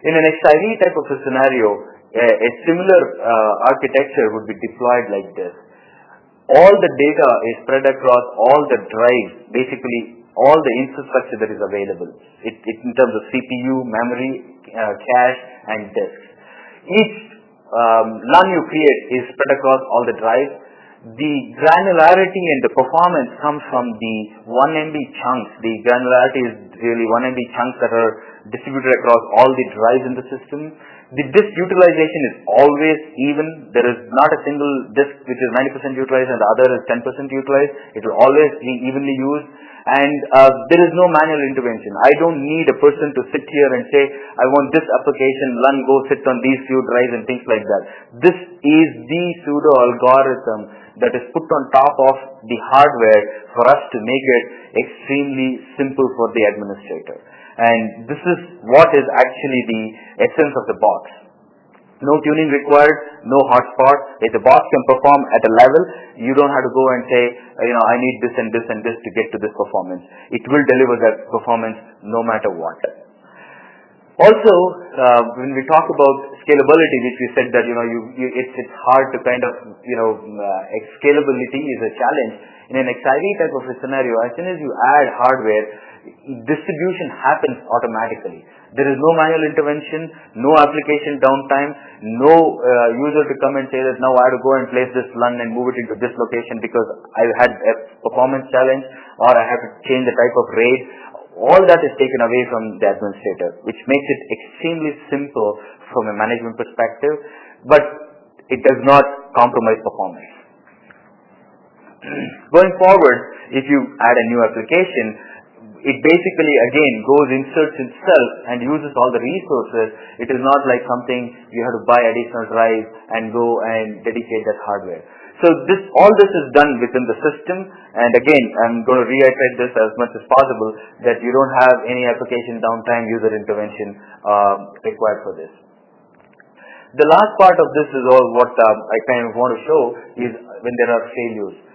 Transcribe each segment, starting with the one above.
In an XIV type of a scenario, a similar architecture would be deployed like this. All the data is spread across all the drives, basically all the infrastructure that is available. In terms of CPU, memory, cache, and disks. Each LUN you create is spread across all the drives. The granularity and the performance comes from the 1 MB chunks. The granularity is really 1 MB chunks that are distributed across all the drives in the system. The disk utilization is always even. There is not a single disk which is 90% utilized and the other is 10% utilized. It will always be evenly used. And there is no manual intervention. I don't need a person to sit here and say, I want this application, LUN, go sit on these few drives and things like that. This is the pseudo algorithm that is put on top of the hardware for us to make it extremely simple for the administrator. And this is what is actually the essence of the box. No tuning required, no hotspot. If the box can perform at a level, you don't have to go and say, I need this and this and this to get to this performance. It will deliver that performance no matter what. Also, when we talk about scalability, which we said that it's hard to kind of scalability is a challenge. In an XIV type of a scenario, as soon as you add hardware, distribution happens automatically. There is no manual intervention, no application downtime, no user to come and say that now I have to go and place this LUN and move it into this location because I had a performance challenge or I have to change the type of RAID. All that is taken away from the administrator, which makes it extremely simple from a management perspective, but it does not compromise performance. Going forward, if you add a new application, it basically again inserts itself and uses all the resources. It is not like something you have to buy additional drive and go and dedicate that hardware. So all this is done within the system, and again I'm going to reiterate this as much as possible that you don't have any application downtime, user intervention required for this. The last part of this is all what I kind of want to show is when there are failures.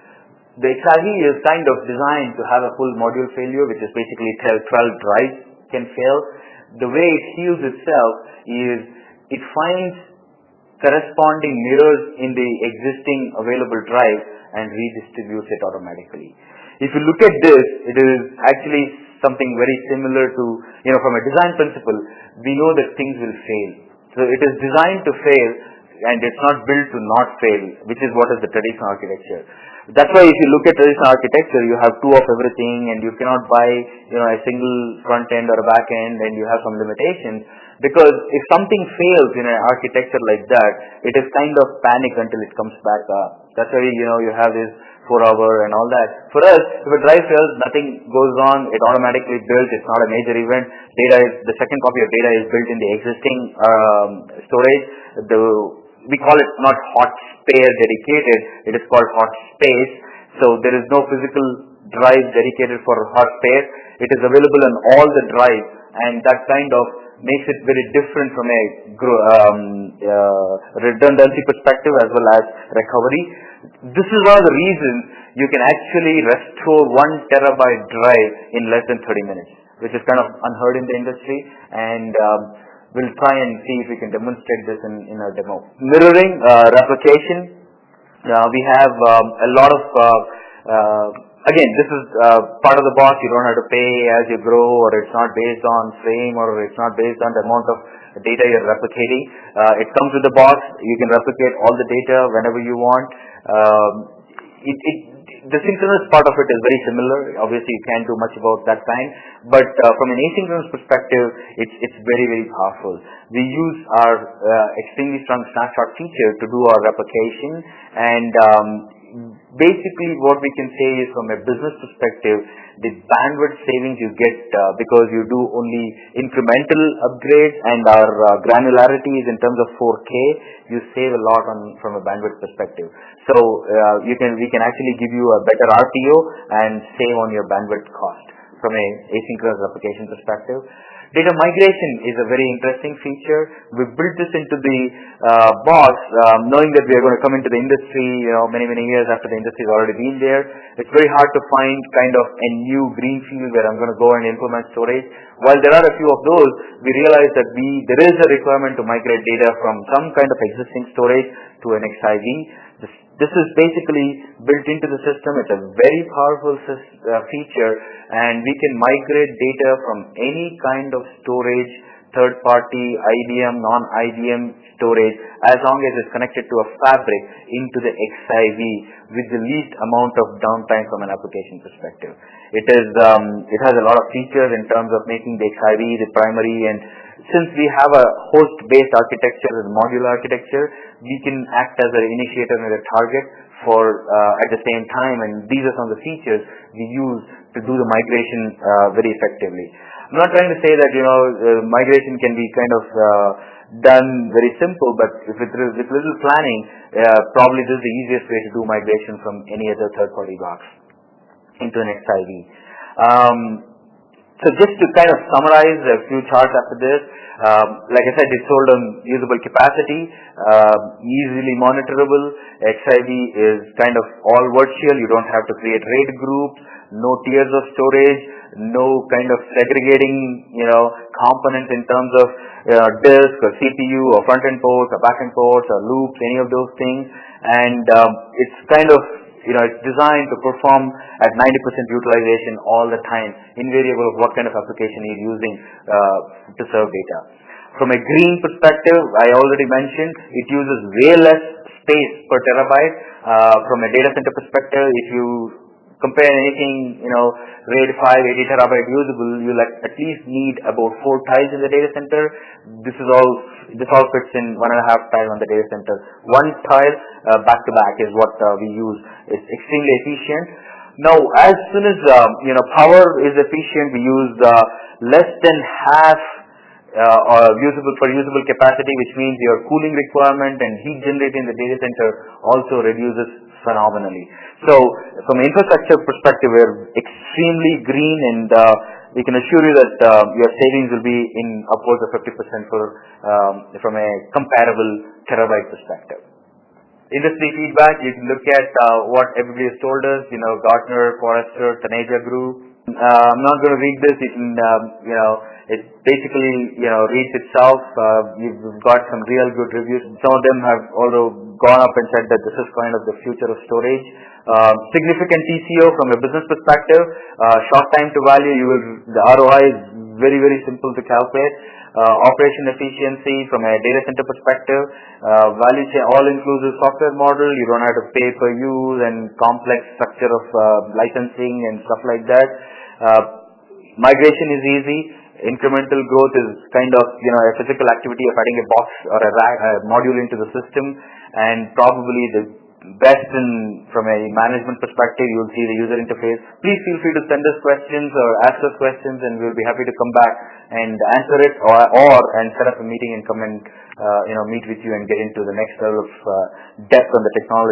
The XIV is kind of designed to have a full module failure, which is basically 12 drives can fail. The way it heals itself is it finds corresponding mirrors in the existing available drive and redistributes it automatically. If you look at this, it is actually something very similar to, from a design principle, we know that things will fail. So it is designed to fail and it's not built to not fail, which is what is the traditional architecture. That's why if you look at traditional architecture, you have two of everything and you cannot buy a single front end or a back end, and you have some limitations, because if something fails in an architecture like that, it is kind of panic until it comes back up. That's why you have this 4-hour and all that. For us, if a drive fails, nothing goes on, it automatically builds, it's not a major event. The second copy of data is built in the existing storage. We call it not hot spare dedicated, it is called hot space. So there is no physical drive dedicated for hot spare. It is available on all the drives, and that kind of makes it very different from a redundancy perspective as well as recovery. This is one of the reasons you can actually restore 1 terabyte drive in less than 30 minutes, which is kind of unheard in the industry, and we'll try and see if we can demonstrate this in our demo. Mirroring, replication. We have a lot of, again, this is part of the box. You don't have to pay as you grow, or it's not based on frame, or it's not based on the amount of data you're replicating. It comes with the box. You can replicate all the data whenever you want. The synchronous part of it is very similar. Obviously, you can't do much about that kind, but from an asynchronous perspective, it's very, very powerful. We use our extremely strong snapshot feature to do our replication, and basically what we can say is, from a business perspective, the bandwidth savings you get because you do only incremental upgrades, and our granularity is in terms of 4K, you save a lot from a bandwidth perspective. So we can actually give you a better RPO and save on your bandwidth cost from a asynchronous replication perspective. Data migration is a very interesting feature. We built this into the box, knowing that we are going to come into the industry, many years after the industry has already been there. It's very hard to find kind of a new greenfield where I'm going to go and implement storage. While there are a few of those, we realize that there is a requirement to migrate data from some kind of existing storage to an XIV. This is basically built into the system. It's a very powerful feature, and we can migrate data from any kind of storage, third party, IBM, non-IBM storage, as long as it's connected to a fabric into the XIV with the least amount of downtime from an application perspective. It has a lot of features in terms of making the XIV the primary, and since we have a host-based architecture and modular architecture, we can act as an initiator and a target for at the same time, and these are some of the features we use to do the migration very effectively. I'm not trying to say that migration can be kind of done very simple, but with little planning, probably this is the easiest way to do migration from any other third-party box into an XIV. So just to kind of summarize a few charts after this, like I said, it's sold on usable capacity, easily monitorable. XIV is kind of all virtual. You don't have to create RAID groups, no tiers of storage, no kind of segregating, components in terms of disk or CPU or front-end ports or back-end ports or loops, any of those things. And it's kind of it's designed to perform at 90% utilization all the time, invariable of what kind of application you're using to serve data. From a green perspective, I already mentioned, it uses way less space per terabyte. From a data center perspective, if you compare anything, RAID 5, 80 terabyte usable, you'll at least need about 4 tiles in the data center. This all fits in 1.5 tiles on the data center. One tile back to back is what we use. It's extremely efficient. Now, as soon as power is efficient, we use less than half usable capacity, which means your cooling requirement and heat generated in the data center also reduces phenomenally. So, from an infrastructure perspective, we're extremely green, and we can assure you that your savings will be in upwards of 50% from a comparable terabyte perspective. Industry feedback, you can look at what everybody has told us, Gartner, Forrester, Taneja Group. I'm not going to read this. You can, it basically, reads itself. You've got some real good reviews. Some of them have also gone up and said that this is kind of the future of storage. Significant TCO from a business perspective. Short time to value, the ROI is very simple to calculate. Operation efficiency from a data center perspective, value chain all-inclusive software model. You don't have to pay per use and complex structure of licensing and stuff like that. Migration is easy. Incremental growth is kind of a physical activity of adding a box or a module into the system, and probably the best from a management perspective, you'll see the user interface. Please feel free to send us questions or ask us questions, and we'll be happy to come back and answer it, and set up a meeting and come and meet with you and get into the next level of depth on the technology.